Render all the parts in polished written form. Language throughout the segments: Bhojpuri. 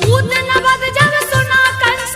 पूतना बद जब सुना कंस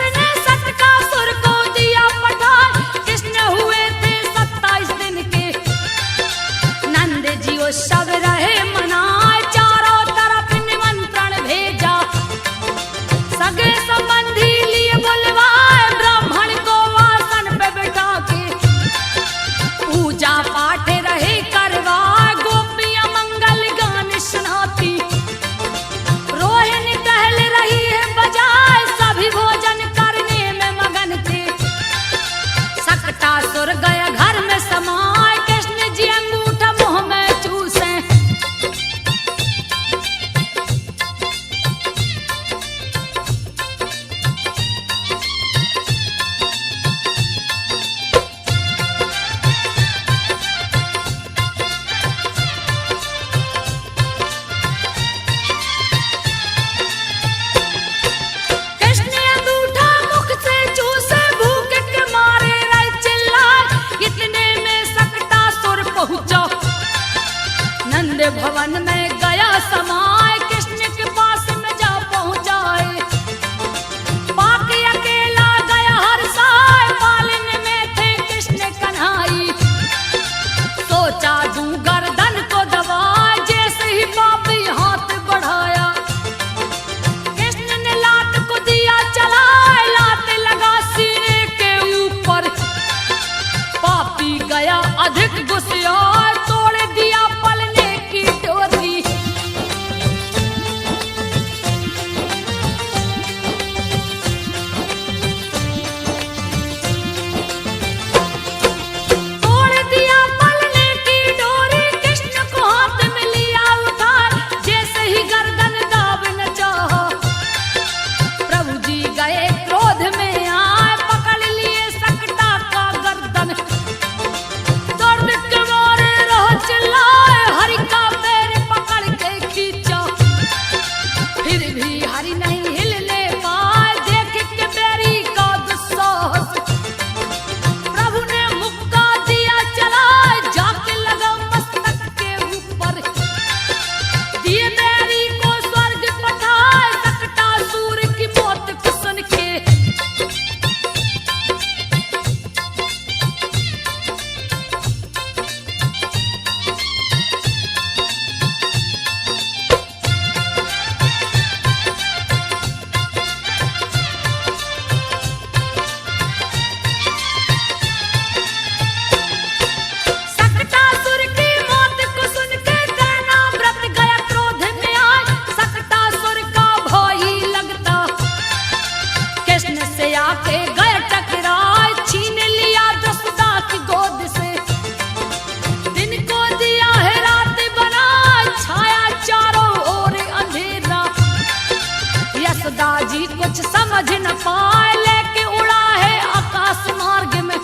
समझ न पाए लेके उड़ा है आकाश मार्ग में।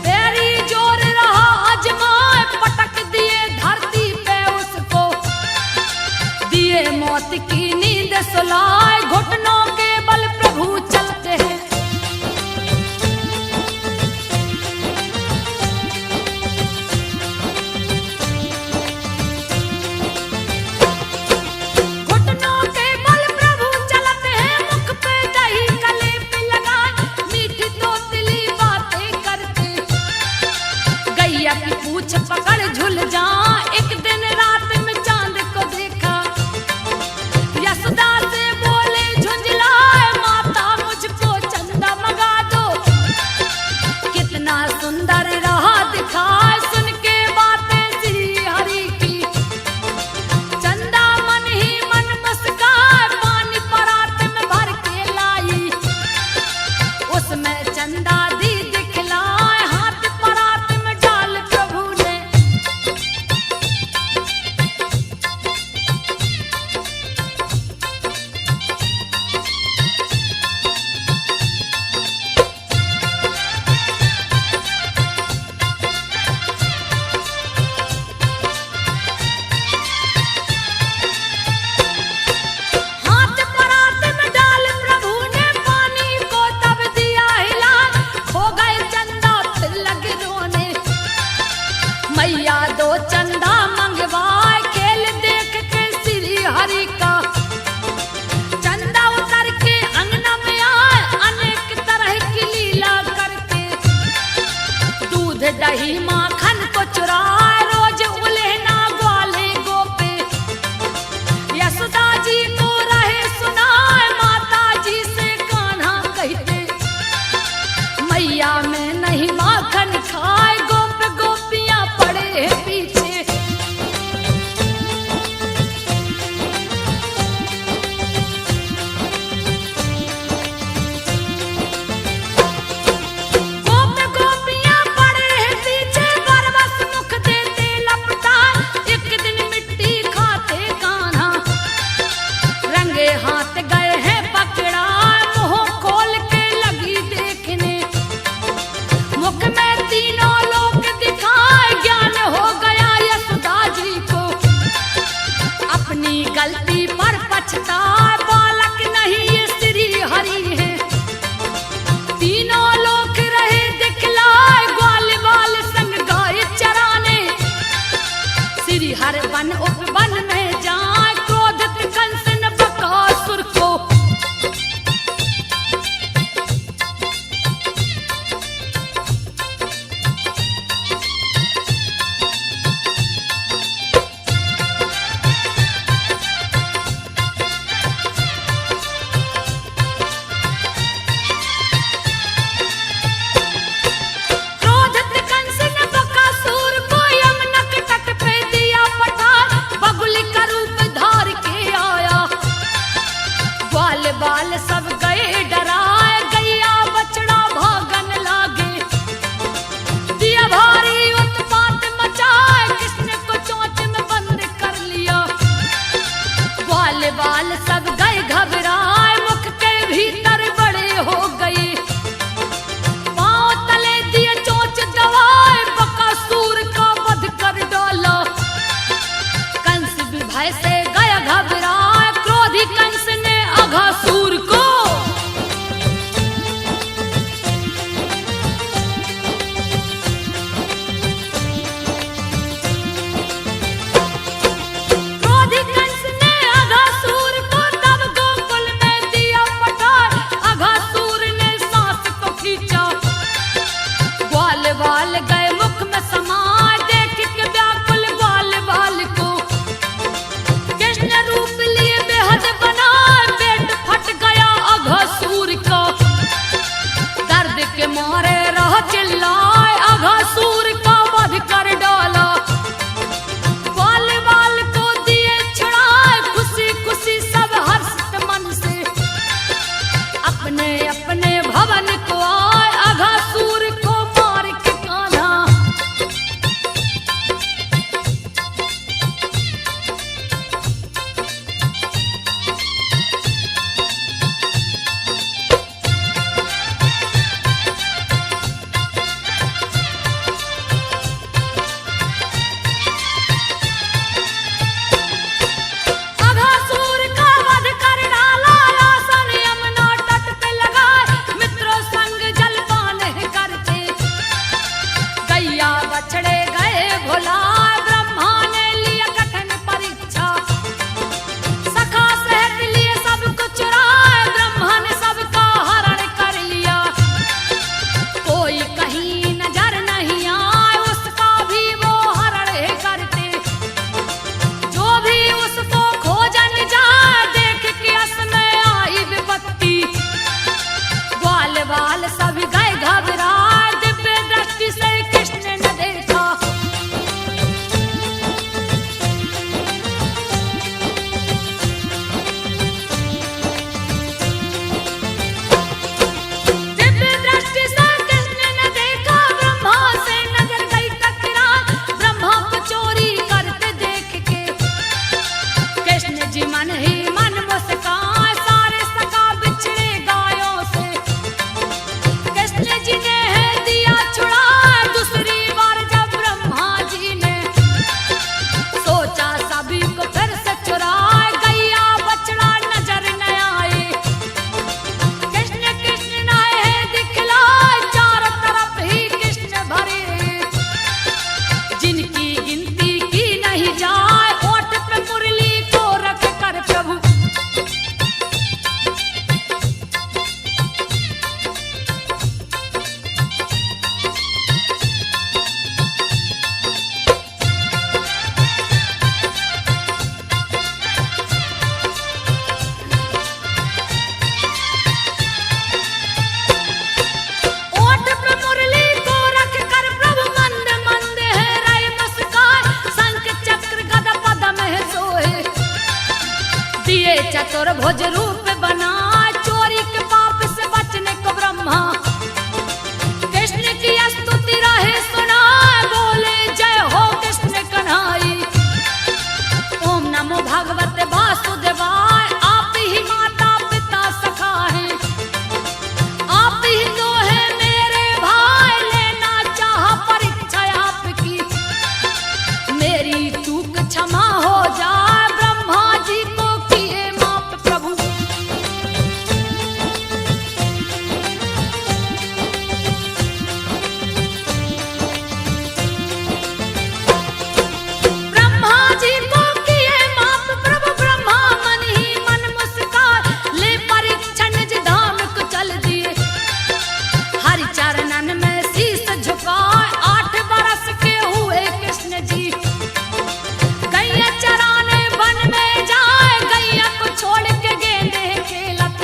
तेरी जोर रहा अजमाए पटक दिए धरती पे उसको, दिए मौत की नींद सुलाए घुटनों के बल प्रभु चलते हैं। घुटनों के बल प्रभु चलते हैं, मुख पे दही कलेप लगाए मीठी तोतली बातें करते। गैया की पूछ पकड़ झुल जा, एक दिन रात में चांद को देखा। यशोदा से बोले झुंझलाए माता मुझको चंदा मंगा दो, कितना सुंदर रहा दिखाए सुन के बातें श्री हरि की। चंदा मन ही मन मुस्काए पानी परात में भर के लाई, उसमें चंदा दी दिखलाए हाथ परात में डाल प्रभु ने। हाथ परात में डाल प्रभु ने पानी को तब दिया हिला, खो गए चंदा फिर लगे रोने। मैया दो चंदा मंगवाए खेल देख के श्री हरि का। चंदा उतर के अंगना में आए अनेक तरह की लीला करके, दूध दही माखन को चुराए रोज उलेहना ग्वाले गोपे। यशोदा जी को रहे सुनाए माता जी से कान्हा कहते, मैया में नहीं माखन खाए गोप गोपियां पड़े हैं पीछे। गोप गोपियां पड़े हैं पीछे, बरबस मुख देते लपटा। एक दिन मिट्टी खाते कान्हा, रंगे हाथ गए हैं पकड़ा। मुंह खोल के लगी देखने, मुख में तीनों लोक दिखाए। ज्ञान हो गया यशोदा जी को, अपनी गलती पर पछताए। बालक नहीं ये श्री हरि है, तीनों लोक रहे दिखलाए। ग्वाल बाल संग गाय चराने, श्री हर वन उपवन में जाए। क्रोधित कंस ने बकासुर को, क्रोधित कंस ने बकासुर को यमुना के तट पे दिया पठा। बगुली का रूप धार के आया, ग्वाल बाल सब गए डराए। गैया बछड़ा भागन लागे, दिया भारी उत्पात मचाए। कृष्ण को चोंच में बंद कर लिया, ग्वाल बाल सब गए घबराए। मुख के भीतर बड़े हो गए, पांव तले दिए चोंच दबाए। बकासुर का वध कर डाला, कंस भी भय से गया घबराए। क्रोधी कंस ने अघासुर को चतुर्भुज रूप बना, चोरी के पाप से बचने को ब्रह्मा कृष्ण की स्तुति रहे सुना, बोले जय हो कृष्ण कन्हाई। ओम नमो भगवते वासुदेवाय, आप ही माता पिता सखा है, आप ही दो है मेरे भाई, लेना चाहा परीक्षा आपकी, मेरी चूक क्षमा हो जाए, ब्रह्मा जी को किए माफ प्रभु। ब्रह्मा जी को किए माफ प्रभु, ब्रह्मा मन ही मन मुस्कान, ले परीक्षा निज धाम को चल दिए, हरि चरणन में शीस झुकाए, 8 बरस के हुए कृष्ण जी। गैया चराने वन में जाए, गैया को छोड़ के गेंदे खेलत,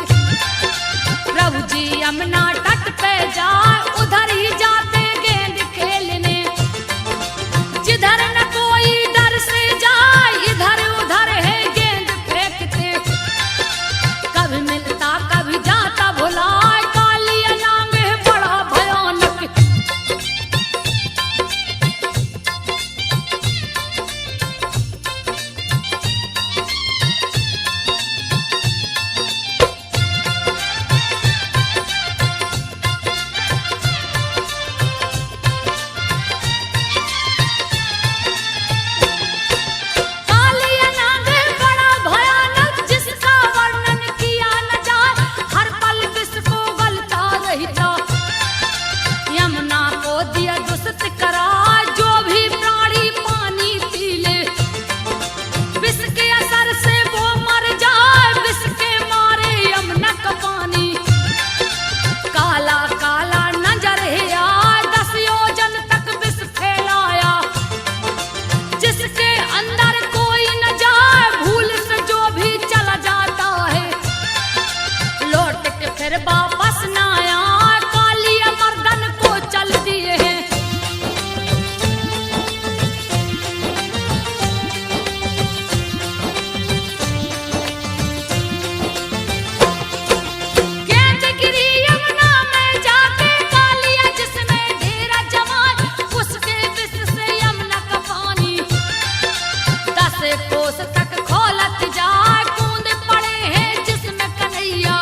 प्रभु जी यमुना तट पे जाए, उधर ही जाते गेंद खेलने, जिधर न कोई डर से जाए, इधर उधर है गेंद फेंकते, कभी मिलता कभी जाता भुलाए, कालिया नाम है बड़ा भयानक। कालिया नाग है बड़ा भयानक, जिसका वर्णन किया न जाए, हर पल विष को गलता रहता, यमुना को दिया दुष्ट करा, जो भी प्राणी पानी पी ले, विष के असर से वो मर जाए, विष के मारे यमुना का पानी, काला काला नजर है आए, 10 योजन तक विष फैलाया, जिसके अंदर कोई न जाए, भूल से जो भी चला जाता है, लौट के फिर वापस न आया, कालिया मर्दन को चल दिए हैं। गेंदगिरी यमुना में जाके, कालिया जिसमें डेरा जमाए, उसके विष से यमुना का पानी 10 कोस तक खोलत जाए, कूद पड़े हैं जिसमें कन्हैया,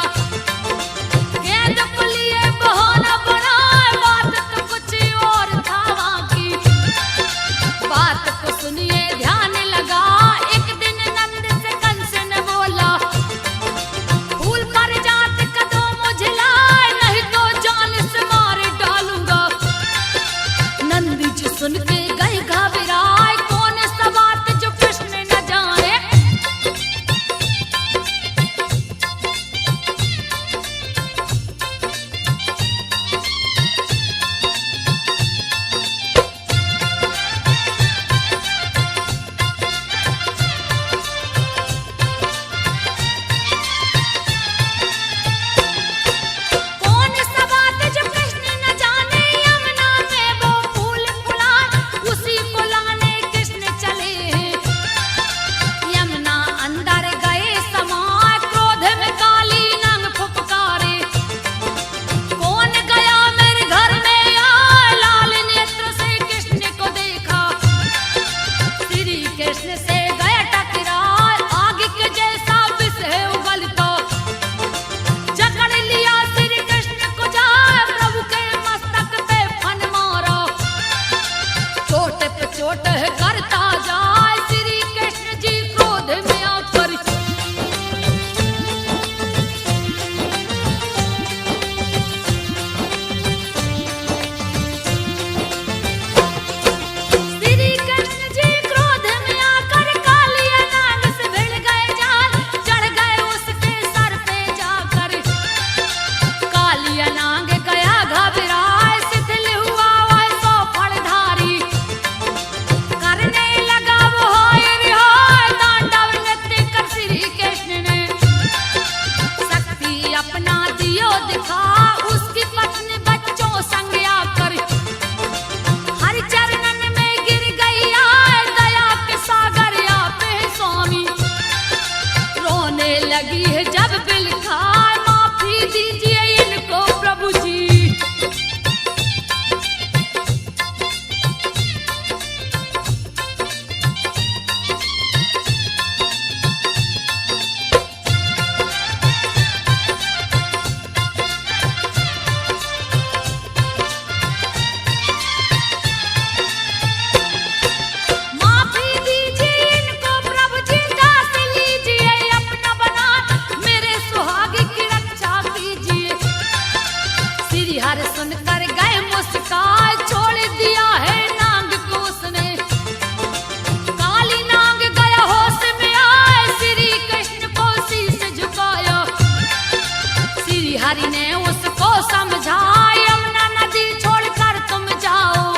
हरि ने उसको समझाया यमुना नदी छोड़कर तुम जाओ।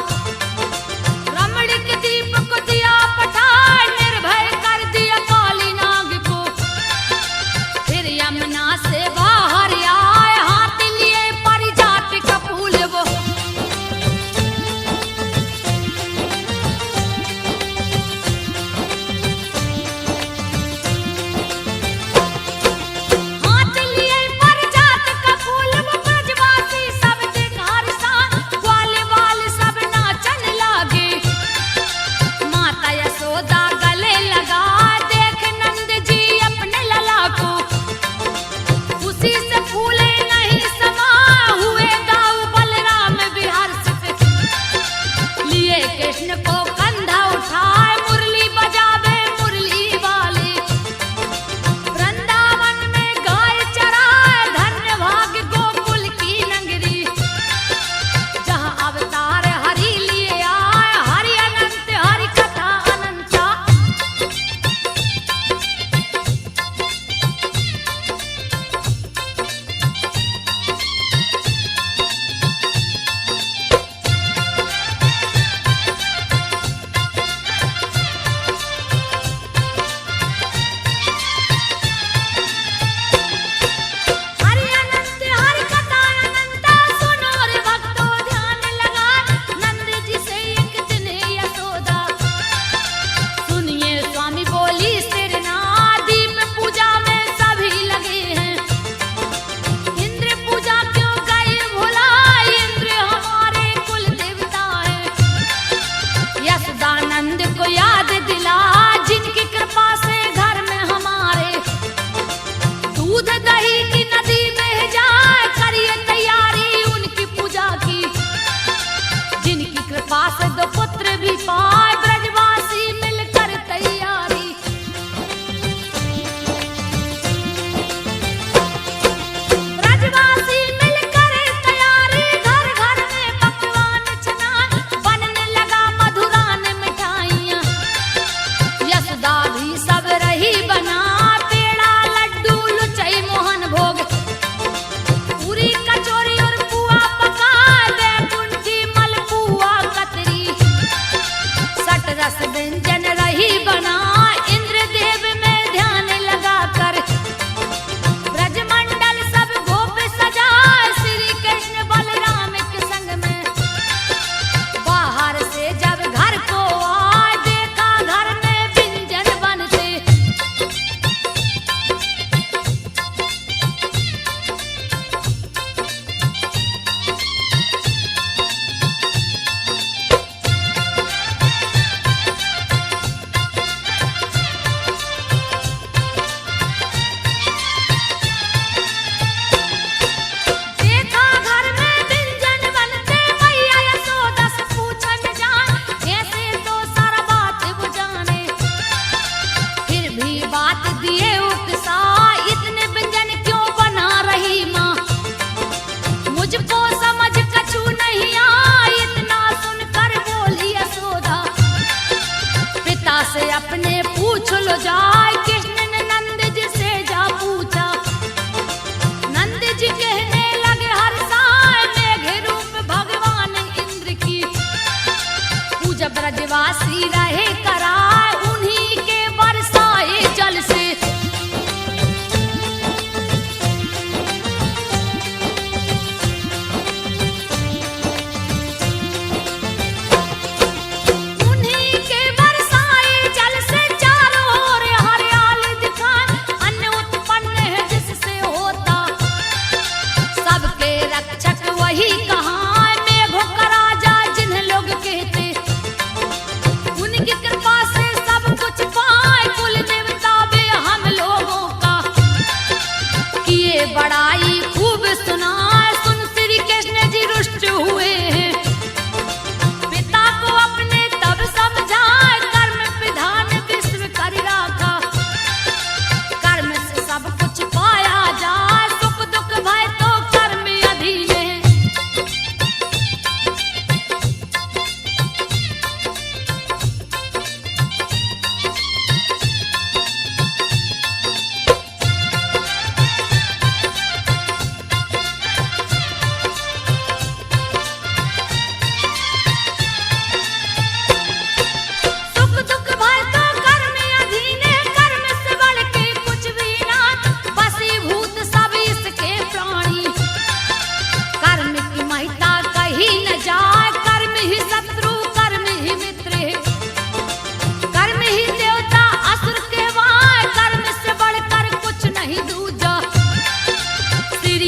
रमणीक दीप को दिया पठार, निर्भय कर दिया काली नाग को। फिर यमुना से बाहर आए, हाथ लिए परिजात का फूल वो। हाथ लिए परिजात का फूल वो, ब्रजवासी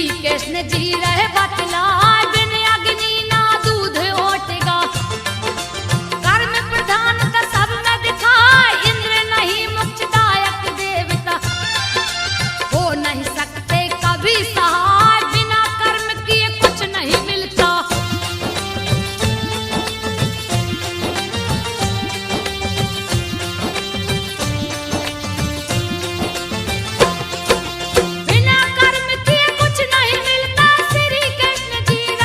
कृष्ण जी रहे बतलाए, बिन अग्नि ना दूध ओटेगा। कर्म प्रधान का सब में दिखाए, इंद्र नहीं मोक्षदायक देवता। हो नहीं सकते कभी सहाय, बिना कर्म किए कुछ नहीं मिलता। बिना कर्म किए कुछ नहीं मिलता, श्री कृष्ण जी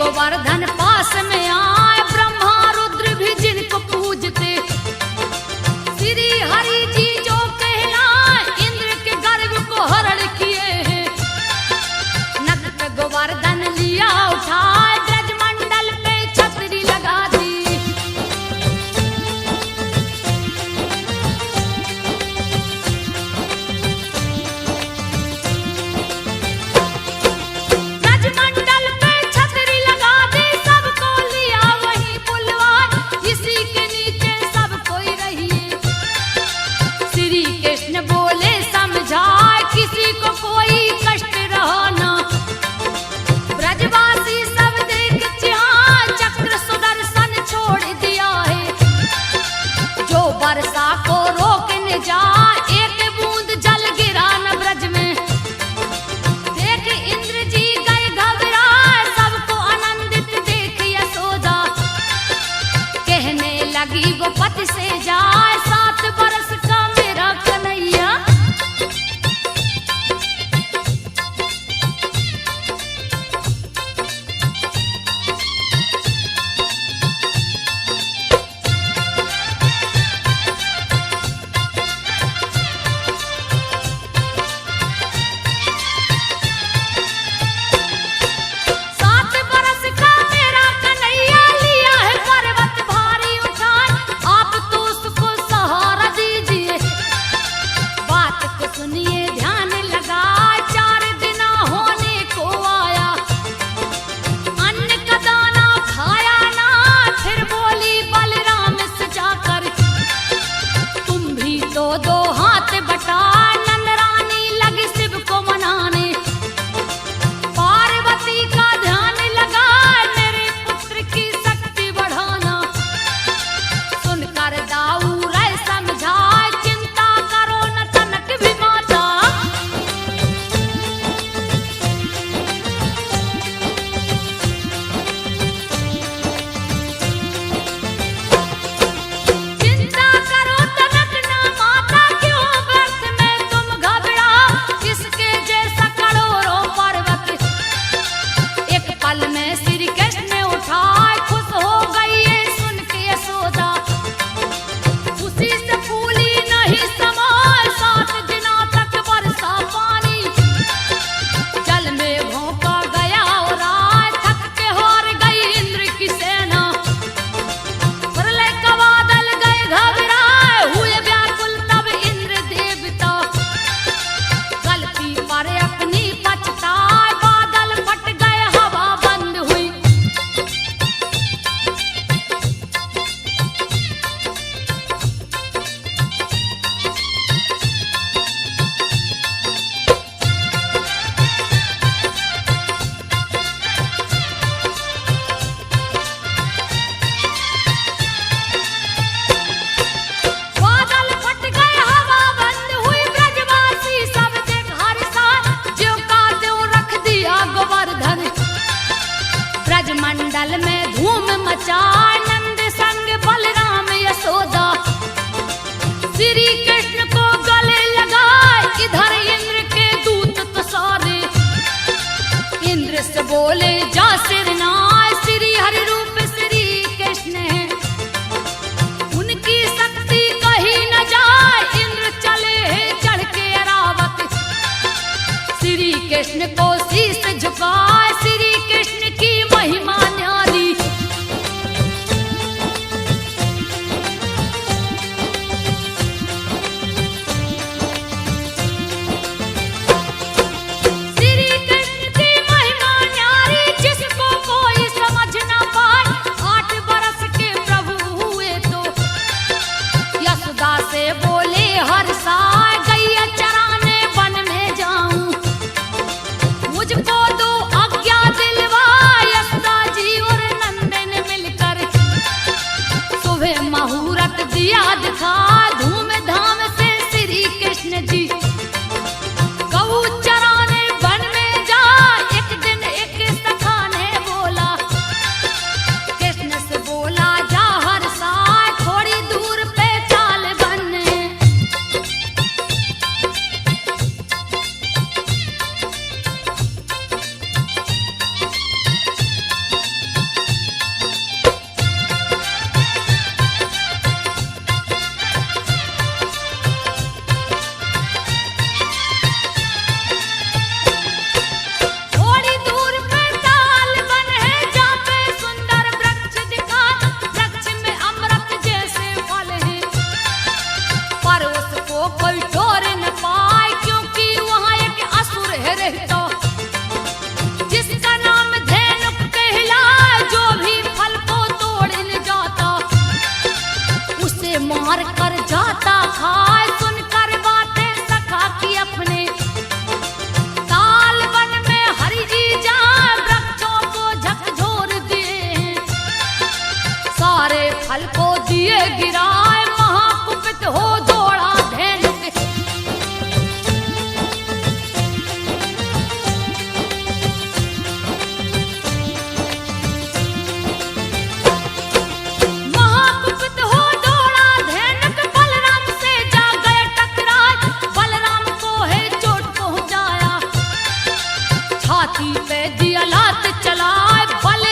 गोवर्धन पास में आए, ब्रह्मा रुद्र भी जिनको पूजते, श्री हरि जी जो कहलाए, इंद्र के गर्व को हरण किए हैं। नख पे गोवर्धन लिया उठाए, ब्रजमंडल पे छतरी लगा दी। ब्रजमंडल पे छतरी लगा दी, सबको लिया वहीं बुलवाए, इसी के नीचे सब कोई रहिए। श्री कृष्ण बोले समझाए, किसी को कोई कष्ट रहो ना। ब्रजवासी सब देख चिहाए, चक्र सुदर्शन छोड़ दिया है। जो वर्षा को रोकने जाए, एक बूंद जल गिरा न ब्रज में। देख इंद्र जी गए घबराए, सबको आनंदित देख यशोदा। कहने लगी गोपति से जाए, 7 बरस का मेरा कन्हैया। सात बरस का मेरा कन्हैया, लिया है पर्वत भारी उठाए, आप तो उसको सहारा दीजिए। बात को सुनिए ध्यान लगाए, 4 दिन होने को आया, अन्न का दाना खाया ना। फिर बोली बलराम से जाकर, तुम भी तो 2 हाथ बटाए। नंद रानी लगी शिव को मनाने, पार्वती का ध्यान लगा, मेरे पुत्र की शक्ति बढ़ाना। सुनकर दाऊ रे समझाए, चिंता करो न तनक भी माता। चिंता करो तनक ना माता, क्यों व्यर्थ में तुम घबरा। इसके जैसा करोड़ों पर्वत एक पल में श्री कृष्ण उठाए। खुश हो गई ये सुन के यशोदा, उसी से फूली नहीं समाए। 7 दिनों तक बरसा पानी, जल में भोंका गया और आए। थक के हार गई इंद्र की सेना, प्रलय का बादल गए घबराए। हुए व्याकुल तब इंद्र देवता, गलती पर अपनी पछताए। बादल फट गए, हवा बंद हुई, बादल फट गए, हवा बंद हुई। ब्रजवासी सब देख हर्षा, ज्यों का त्यों रख दिया गोवर्धन। ब्रजमंडल में धूम मचाए, नंद संग बलराम यशोदा। श्री कृष्ण को गले लगाए, इधर इंद्र के दूत तो सारे। इंद्र से बोले जा सिरनाए, श्री हरि रूप श्री कृष्ण है, उनकी शक्ति कहीं न जाए। इंद्र चले हैं चढ़ के अरावत, श्री कृष्ण को शीश झुकाए। श्री कृष्ण की महिमा न्यारी, श्री कृष्ण की महिमा न्यारी। पे दिया लात चलाए बल